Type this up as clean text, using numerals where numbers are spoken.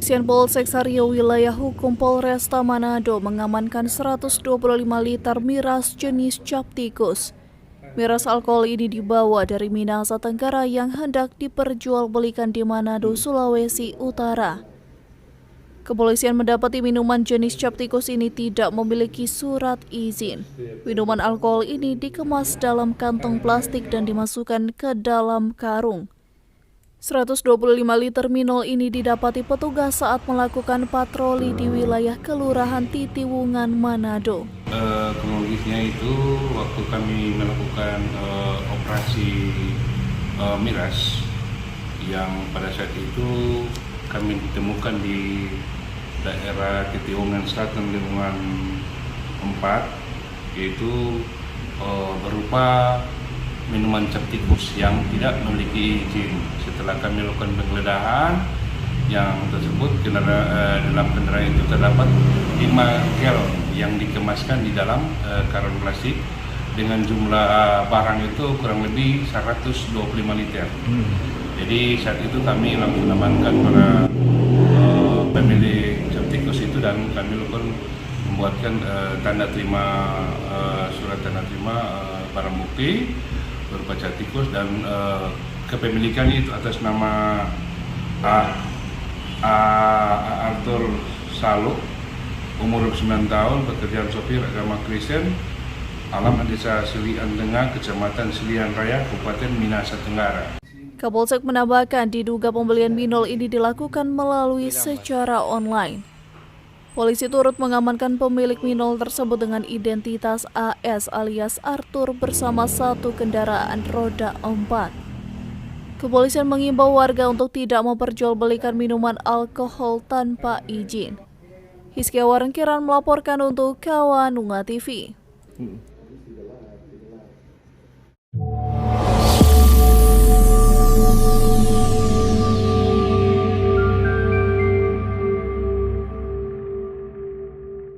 Kepolisian Polsek Sario Wilayah Hukum Polresta Manado mengamankan 125 liter miras jenis cap tikus. Miras alkohol ini dibawa dari Minahasa Tenggara yang hendak diperjualbelikan di Manado, Sulawesi Utara. Kepolisian mendapati minuman jenis cap tikus ini tidak memiliki surat izin. Minuman alkohol ini dikemas dalam kantong plastik dan dimasukkan ke dalam karung. 125 liter minol ini didapati petugas saat melakukan patroli di wilayah Kelurahan Titiwungan, Manado. Kronologisnya itu waktu kami melakukan operasi miras yang pada saat itu kami ditemukan di daerah Titiwungan Selatan lingkungan 4, yaitu berupa minuman cap tikus yang tidak memiliki izin. Setelah kami lakukan penggeledahan yang tersebut, dalam kendaraan itu terdapat 5 galon yang dikemaskan di dalam karung plastik dengan jumlah barang itu kurang lebih 125 liter. Jadi saat itu kami langsung amankan para pemilik cap tikus itu dan kami lakukan membuatkan tanda terima surat tanda terima barang bukti berupa cap tikus dan kepemilikan itu atas nama Arthur Saluk, umur 9 tahun, pekerjaan sopir, agama Kristen, alamat desa Selian Tengah, kecamatan Selian Raya, Kabupaten Minahasa Tenggara. Kapolsek menambahkan diduga pembelian minol ini dilakukan melalui secara online. Polisi turut mengamankan pemilik minol tersebut dengan identitas AS alias Arthur bersama satu kendaraan roda 4. Kepolisian mengimbau warga untuk tidak memperjualbelikan minuman alkohol tanpa izin. Hizkia Warengkiran melaporkan untuk Kawanunga TV.